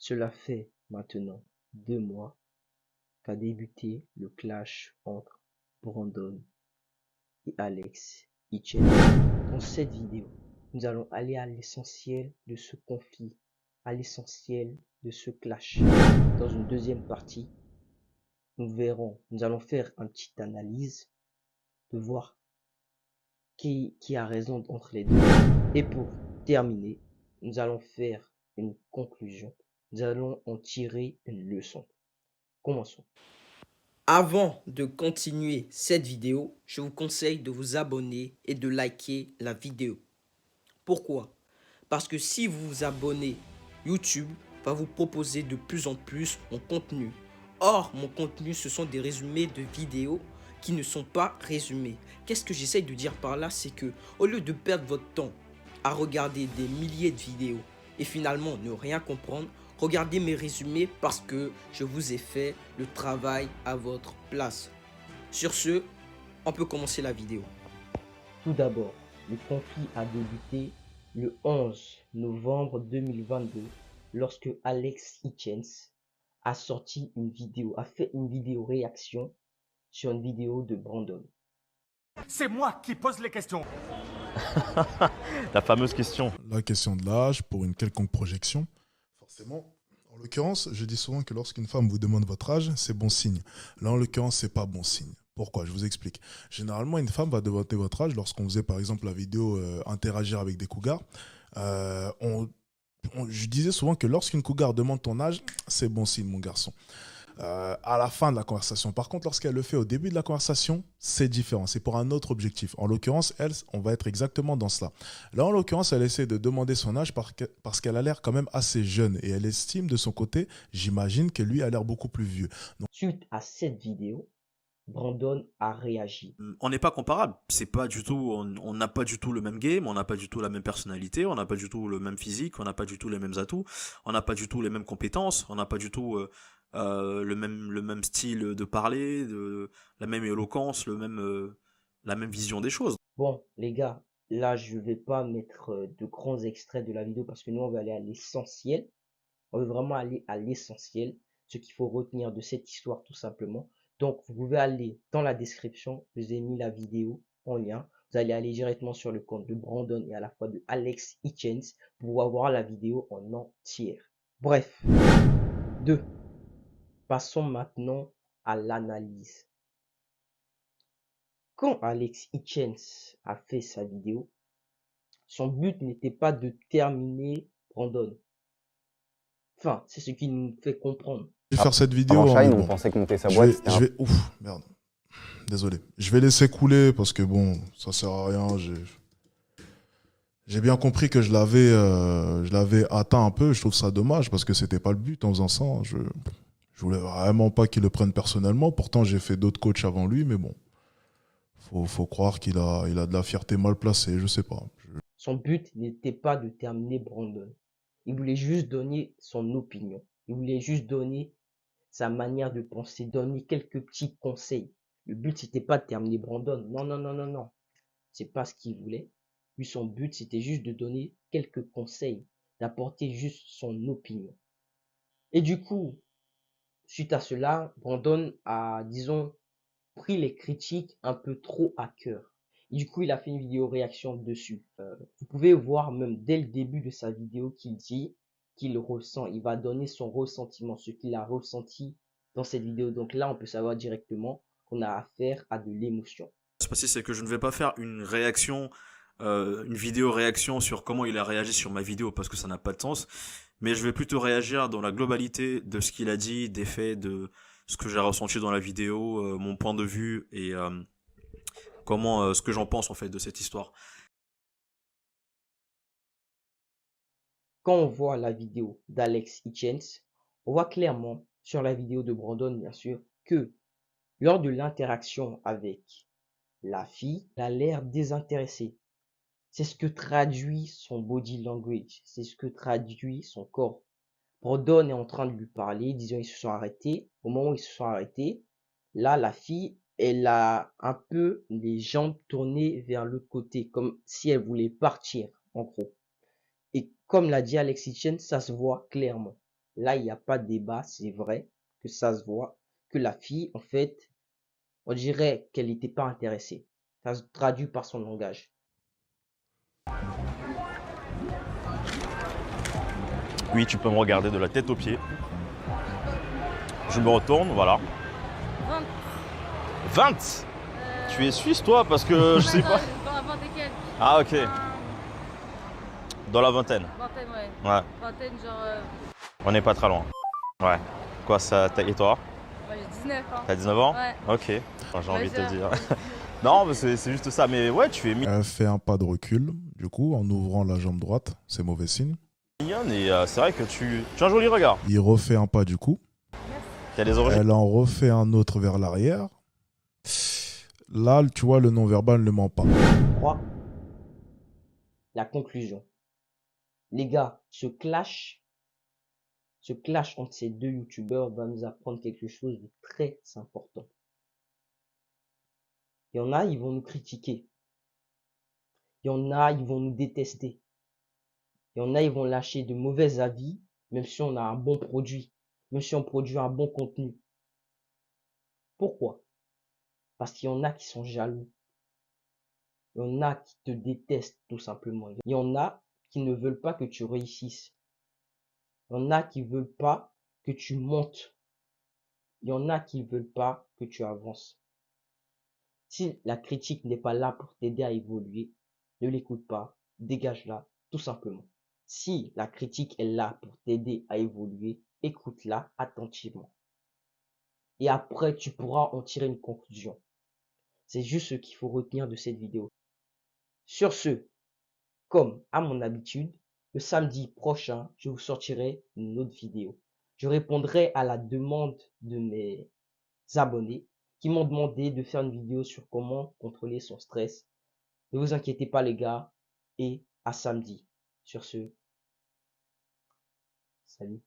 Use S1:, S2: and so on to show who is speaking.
S1: Cela fait maintenant 2 mois qu'a débuté le clash entre Brandon et Alex Hitchens. Dans cette vidéo, nous allons aller à l'essentiel de ce conflit, à l'essentiel de ce clash. Dans une deuxième partie, nous allons faire une petite analyse de voir qui a raison entre les deux. Et pour terminer, nous allons faire une conclusion. Nous allons en tirer une leçon. Commençons. Avant de continuer cette vidéo, je vous conseille de vous abonner et de liker la vidéo. Pourquoi? Parce que si vous vous abonnez, YouTube va vous proposer de plus en plus mon contenu. Or, mon contenu, ce sont des résumés de vidéos qui ne sont pas résumés. Qu'est-ce que j'essaye de dire par là? C'est que au lieu de perdre votre temps à regarder des milliers de vidéos et finalement ne rien comprendre, regardez mes résumés parce que je vous ai fait le travail à votre place. Sur ce, on peut commencer la vidéo. Tout d'abord, le conflit a débuté le 11 novembre 2022 lorsque Alex Hitchens a sorti une vidéo, a fait une vidéo réaction sur une vidéo de Brandon.
S2: C'est moi qui pose les questions.
S3: La fameuse question.
S4: La question de l'âge pour une quelconque projection, forcément. En l'occurrence, je dis souvent que lorsqu'une femme vous demande votre âge, c'est bon signe. Là, en l'occurrence, c'est pas bon signe. Pourquoi? Je vous explique. Généralement, une femme va demander votre âge lorsqu'on faisait par exemple la vidéo interagir avec des cougars. Je disais souvent que lorsqu'une cougar demande ton âge, c'est bon signe, mon garçon. À la fin de la conversation. Par contre, lorsqu'elle le fait au début de la conversation, c'est différent. C'est pour un autre objectif. En l'occurrence, elle, on va être exactement dans cela. Là, en l'occurrence, elle essaie de demander son âge parce qu'elle a l'air quand même assez jeune. Et elle estime de son côté, j'imagine, que lui a l'air beaucoup plus vieux. Donc,
S1: suite à cette vidéo, Brandon a réagi.
S3: On n'est pas comparable. C'est pas du tout. On n'a pas du tout le même game. On n'a pas du tout la même personnalité. On n'a pas du tout le même physique. On n'a pas du tout les mêmes atouts. On n'a pas du tout les mêmes compétences. On n'a pas du tout le même style de parler, la même éloquence, la même vision des choses.
S1: Bon, les gars, là, je vais pas mettre de grands extraits de la vidéo parce que nous, on va aller à l'essentiel. On veut vraiment aller à l'essentiel, ce qu'il faut retenir de cette histoire tout simplement. Donc, vous pouvez aller dans la description, je vous ai mis la vidéo en lien. Vous allez aller directement sur le compte de Brandon et à la fois de Alex Hitchens pour pouvoir voir la vidéo en entière. Bref, 2. Passons maintenant à l'analyse. Quand Alex Hitchens a fait sa vidéo, son but n'était pas de terminer Brandon. Enfin, c'est ce qu'il nous fait comprendre.
S4: je vais faire cette vidéo.
S5: Avant Shine,
S4: mais
S5: on
S4: bon.
S5: pensait que monter sa
S4: Je
S5: boîte,
S4: vais,
S5: c'était
S4: je vais, ouf, merde. Désolé. Je vais laisser couler parce que bon, ça sert à rien. J'ai bien compris que je l'avais atteint un peu. Je trouve ça dommage parce que c'était pas le but en faisant ça. Je voulais vraiment pas qu'il le prenne personnellement. Pourtant, j'ai fait d'autres coachs avant lui, mais bon, faut croire qu'il a de la fierté mal placée. Je sais pas.
S1: Son but n'était pas de terminer Brandon. Il voulait juste donner son opinion. Il voulait juste donner sa manière de penser, donner quelques petits conseils. Le but, c'était pas de terminer Brandon. Non, non, non, non, non. C'est pas ce qu'il voulait. Lui, son but, c'était juste de donner quelques conseils, d'apporter juste son opinion. Et du coup, suite à cela, Brandon a, disons, pris les critiques un peu trop à cœur. Et du coup, il a fait une vidéo réaction dessus. Vous pouvez voir même dès le début de sa vidéo qu'il dit qu'il ressent, il va donner son ressentiment, ce qu'il a ressenti dans cette vidéo. Donc là, on peut savoir directement qu'on a affaire à de l'émotion.
S3: Ce qui se passe, c'est que je ne vais pas faire une réaction, une vidéo réaction sur comment il a réagi sur ma vidéo parce que ça n'a pas de sens. Mais je vais plutôt réagir dans la globalité de ce qu'il a dit, des faits, de ce que j'ai ressenti dans la vidéo, mon point de vue et ce que j'en pense en fait de cette histoire.
S1: Quand on voit la vidéo d'Alex Hitchens, on voit clairement sur la vidéo de Brandon, bien sûr, que lors de l'interaction avec la fille, il a l'air désintéressé. C'est ce que traduit son body language, c'est ce que traduit son corps. Brandon est en train de lui parler, disons ils se sont arrêtés. Au moment où ils se sont arrêtés, là la fille, elle a un peu les jambes tournées vers le côté, comme si elle voulait partir, en gros. Et comme l'a dit Alex Hitchens, ça se voit clairement. Là, il n'y a pas de débat, c'est vrai que ça se voit, que la fille, en fait, on dirait qu'elle n'était pas intéressée. Ça se traduit par son langage.
S5: Oui, tu peux me regarder de la tête aux pieds. Je me retourne, voilà.
S6: 20.
S5: 20. Tu es suisse, toi? Parce que je sais pas.
S6: Dans la 20 et quelques.
S5: Ah, ok.
S6: Enfin,
S5: Dans la vingtaine.
S6: vingtaine, ouais.
S5: Ouais,
S6: Vingtaine, genre.
S5: on n'est pas très loin. Ouais. Quoi, ça. Et toi?
S6: Moi, j'ai 19 ans.
S5: T'as 19 ans?
S6: Ouais.
S5: Ok. Enfin, j'ai envie de te
S6: Majeur.
S5: dire. Non, mais c'est juste ça. Mais ouais, tu es
S4: Elle fait un pas de recul, du coup, en ouvrant la jambe droite. C'est mauvais signe.
S5: mignonne et c'est vrai que tu as un joli regard.
S4: Il refait un pas, du coup.
S5: Tu as des origines.
S4: Elle en refait un autre vers l'arrière. Là, tu vois, le non-verbal ne ment pas.
S1: 3. La conclusion. Les gars, ce clash entre ces deux youtubeurs va nous apprendre quelque chose de très important. Il y en a, ils vont nous critiquer. Il y en a, ils vont nous détester. Il y en a, ils vont lâcher de mauvais avis, même si on a un bon produit, même si on produit un bon contenu. Pourquoi? Parce qu'il y en a qui sont jaloux. Il y en a qui te détestent tout simplement. Il y en a qui ne veulent pas que tu réussisses. Il y en a qui veulent pas que tu montes. Il y en a qui veulent pas que tu avances. Si la critique n'est pas là pour t'aider à évoluer, ne l'écoute pas, dégage-la, tout simplement. Si la critique est là pour t'aider à évoluer, écoute-la attentivement. Et après, tu pourras en tirer une conclusion. C'est juste ce qu'il faut retenir de cette vidéo. Sur ce, comme à mon habitude, le samedi prochain, je vous sortirai une autre vidéo. Je répondrai à la demande de mes abonnés qui m'ont demandé de faire une vidéo sur comment contrôler son stress. Ne vous inquiétez pas les gars, et à samedi. Sur ce, salut.